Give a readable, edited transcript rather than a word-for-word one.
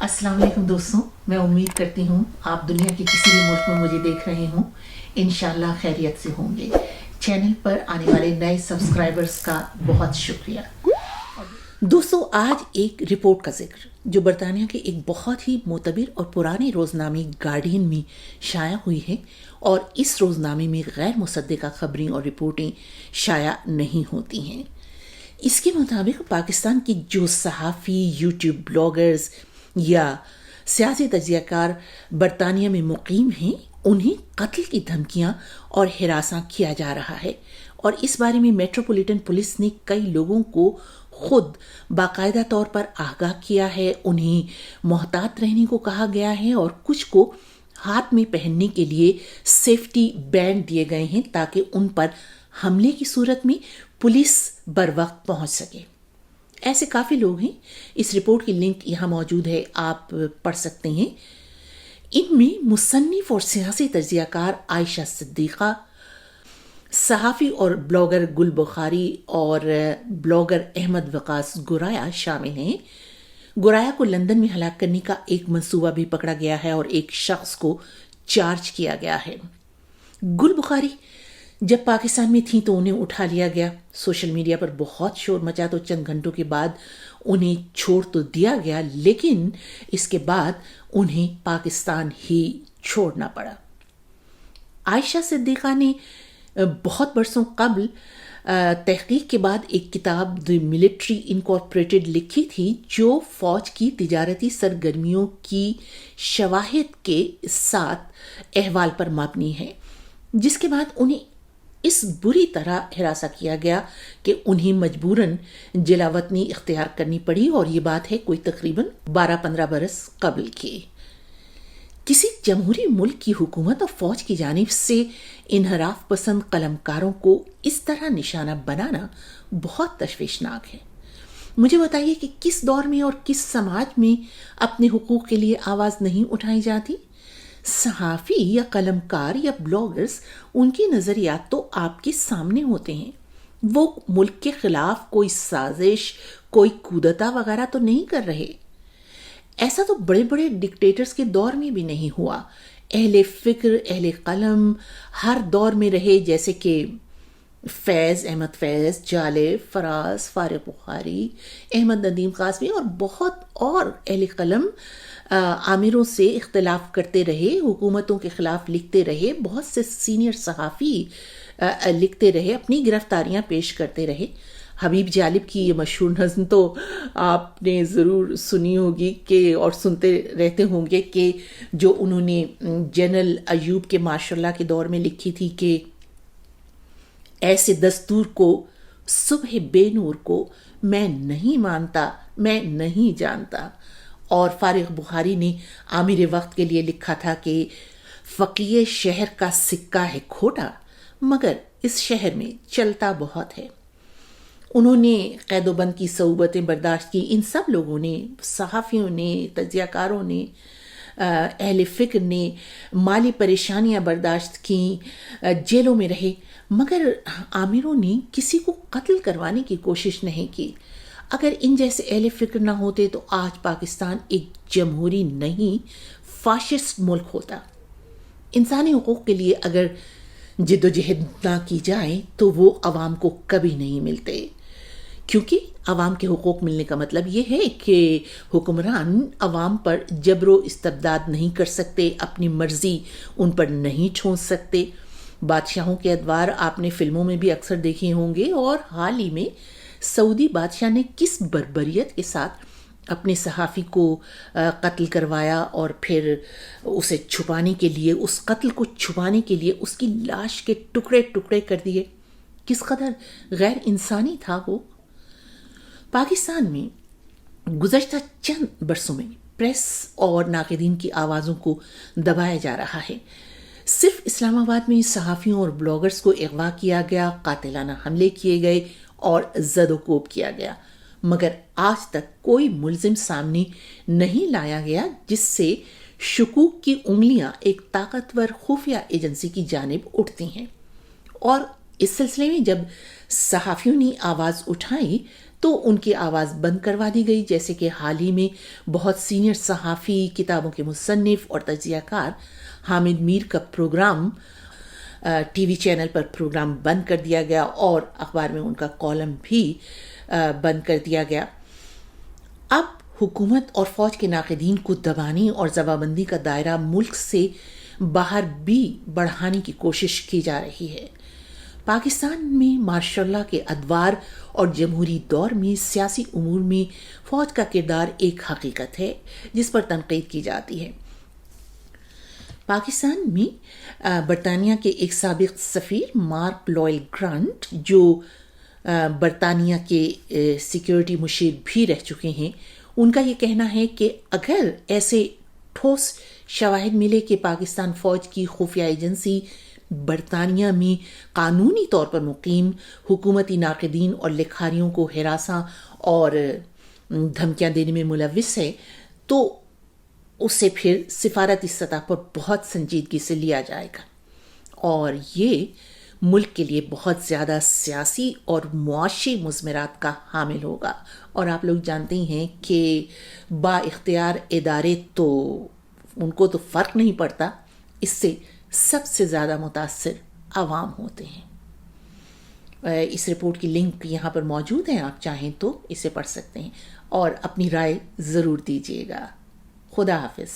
अस्सलाम वालेकुम दोस्तों, मैं उम्मीद करती हूँ आप दुनिया के किसी भी मुल्क में मुझे देख रहे हों, इंशाल्लाह खैरियत से होंगे। चैनल पर आने वाले नए सब्सक्राइबर्स का बहुत शुक्रिया। दोस्तों, आज एक रिपोर्ट का जिक्र जो बरतानिया के एक बहुत ही मोतबर और पुराने रोज़नामे गार्डियन में शाया हुई है, और इस रोज़नामे में गैर मुसद्दिक़ा खबरें और रिपोर्टें शाया नहीं होती हैं। इसके मुताबिक पाकिस्तान की जो सहाफ़ी, यूट्यूब ब्लॉगर्स या सियासी तजियाकार बरतानिया में मुकीम हैं, उन्हें कत्ल की धमकियां और हिरासा किया जा रहा है, और इस बारे में मेट्रोपॉलिटन पुलिस ने कई लोगों को खुद बाकायदा तौर पर आगाह किया है। उन्हें मोहतात रहने को कहा गया है और कुछ को हाथ में पहनने के लिए सेफ्टी बैंड दिए गए हैं ताकि उन पर हमले की सूरत में पुलिस बरवक्त पहुंच सके। ऐसे काफ़ी लोग हैं। इस रिपोर्ट की लिंक यहाँ मौजूद है, आप पढ़ सकते हैं। इनमें मुसन्निफ और सियासी तजियाकार आयशा सिद्दीक़ा, सहाफ़ी और ब्लॉगर गुल बुखारी और ब्लॉगर अहमद वकास गुराया शामिल हैं। गुराया को लंदन में हलाक करने का एक मंसूबा भी पकड़ा गया है और एक शख्स को चार्ज किया गया है। गुल बुखारी जब पाकिस्तान में थी तो उन्हें उठा लिया गया, सोशल मीडिया पर बहुत शोर मचा, तो चंद घंटों के बाद उन्हें छोड़ तो दिया गया, लेकिन इसके बाद उन्हें पाकिस्तान ही छोड़ना पड़ा। आयशा सिद्दीक़ा ने बहुत बरसों कबल तहकीक के बाद एक किताब द मिलिट्री इनकॉर्पोरेटेड लिखी थी, जो फौज की तिजारती सरगर्मियों की शवाहिद के साथ अहवाल पर मबनी है, जिसके बाद उन्हें इस बुरी तरह हिरासा किया गया कि उन्हें मजबूरन जलावतनी इख्तियार करनी पड़ी, और ये बात है कोई तकरीबन 12-15 बरस कबल की। किसी जमहूरी मुल्क की हुकूमत और फौज की जानिब से इनहराफ पसंद कलमकारों को इस तरह निशाना बनाना बहुत तशवीशनाक है। मुझे बताइए कि किस दौर में और किस समाज में अपने हुकूक के लिए आवाज़ नहीं उठाई जाती। सहाफ़ी या कलमकार या ब्लॉगर्स, उनकी नज़रियात तो आपके सामने होते हैं। वो मुल्क के खिलाफ कोई साजिश, कोई कूदता वगैरह तो नहीं कर रहे। ऐसा तो बड़े बड़े डिक्टेटर्स के दौर में भी नहीं हुआ। अहले फ़िक्र, अहले कलम हर दौर में रहे, जैसे कि फैज़, अहमद फैज़, जालिब, फराज, फारिग बुखारी, अहमद नदीम कासमी और बहुत और अहले कलम आमिरों से इख्तिलाफ करते रहे, हुकूमतों के ख़िलाफ़ लिखते रहे, बहुत से सीनियर सहाफ़ी लिखते रहे, अपनी गिरफ्तारियां पेश करते रहे। हबीब जालिब की ये मशहूर नज़्म तो आपने ज़रूर सुनी होगी कि और सुनते रहते होंगे, कि जो उन्होंने जनरल अयूब के माशाअल्लाह के दौर में लिखी थी कि ऐसे दस्तूर को, सुबह बेनूर को मैं नहीं मानता, मैं नहीं जानता। और फारिग बुखारी ने आमिर वक्त के लिए लिखा था कि फ़कीह शहर का सिक्का है खोटा, मगर इस शहर में चलता बहुत है। उन्होंने कैदोबंद की सऊबतें बर्दाश्त की। इन सब लोगों ने, सहाफ़ियों ने, तजियाकारों ने, अहले फ़िक्र ने माली परेशानियां बर्दाश्त की, जेलों में रहे, मगर आमिरों ने किसी को कत्ल करवाने की कोशिश नहीं की। अगर इन जैसे अहले फ़िक्र ना होते तो आज पाकिस्तान एक जमहूरी नहीं, फाशिस्ट मुल्क होता। इंसानी हुकूक के लिए अगर जिद्दोजहद ना की जाए तो वो अवाम को कभी नहीं मिलते, क्योंकि अवाम के हुकूक मिलने का मतलब ये है कि हुक्मरान अवाम पर जबरो इस्तबदाद नहीं कर सकते, अपनी मर्जी उन पर नहीं छोड़ सकते। बादशाहों के अदवार आपने फिल्मों में भी अक्सर देखे होंगे, और हाल ही में सऊदी बादशाह ने किस बर्बरियत के साथ अपने सहाफ़ी को कत्ल करवाया, और फिर उसे छुपाने के लिए, उस कत्ल को छुपाने के लिए उसकी लाश के टुकड़े टुकड़े कर दिए। किस कदर गैर इंसानी था वो। पाकिस्तान में गुज़श्ता चंद बरसों में प्रेस और नाक़िदीन की आवाज़ों को दबाया जा रहा है। सिर्फ इस्लामाबाद में सहाफ़ियों और ब्लॉगर्स को अगवा किया गया, कातिलाना हमले किए गए और ज़दोकोब किया गया, मगर आज तक कोई मुल्ज़िम सामने नहीं लाया गया जिससे शुकूक की उंगलियां एक ताकतवर खुफिया एजेंसी की जानिब उठती हैं। और इस सिलसिले में जब सहाफ़ियों ने आवाज़ उठाई تو ان کی آواز بند کروا دی گئی، جیسے کہ حال ہی میں بہت سینئر صحافی، کتابوں کے مصنف اور تجزیہ کار حامد میر کا پروگرام ٹی وی چینل پر پروگرام بند کر دیا گیا اور اخبار میں ان کا کالم بھی بند کر دیا گیا۔ اب حکومت اور فوج کے ناقدین کو دبانے اور ضبابندی کا دائرہ ملک سے باہر بھی بڑھانے کی کوشش کی جا رہی ہے۔ پاکستان میں ماشاء اللہ کے ادوار اور جمہوری دور میں سیاسی امور میں فوج کا کردار ایک حقیقت ہے جس پر تنقید کی جاتی ہے۔ پاکستان میں برطانیہ کے ایک سابق سفیر مارک لوئل گرانٹ، جو برطانیہ کے سیکیورٹی مشیر بھی رہ چکے ہیں، ان کا یہ کہنا ہے کہ اگر ایسے ٹھوس شواہد ملے کہ پاکستان فوج کی خفیہ ایجنسی برطانیہ میں قانونی طور پر مقیم حکومتی ناقدین اور لکھاریوں کو ہراساں اور دھمکیاں دینے میں ملوث ہے، تو اسے پھر سفارتی سطح پر بہت سنجیدگی سے لیا جائے گا، اور یہ ملک کے لیے بہت زیادہ سیاسی اور معاشی مضمرات کا حامل ہوگا۔ اور آپ لوگ جانتے ہیں کہ با اختیار ادارے تو ان کو تو فرق نہیں پڑتا، اس سے سب سے زیادہ متاثر عوام ہوتے ہیں۔ اس رپورٹ کی لنک یہاں پر موجود ہے، آپ چاہیں تو اسے پڑھ سکتے ہیں اور اپنی رائے ضرور دیجیے گا۔ خدا حافظ۔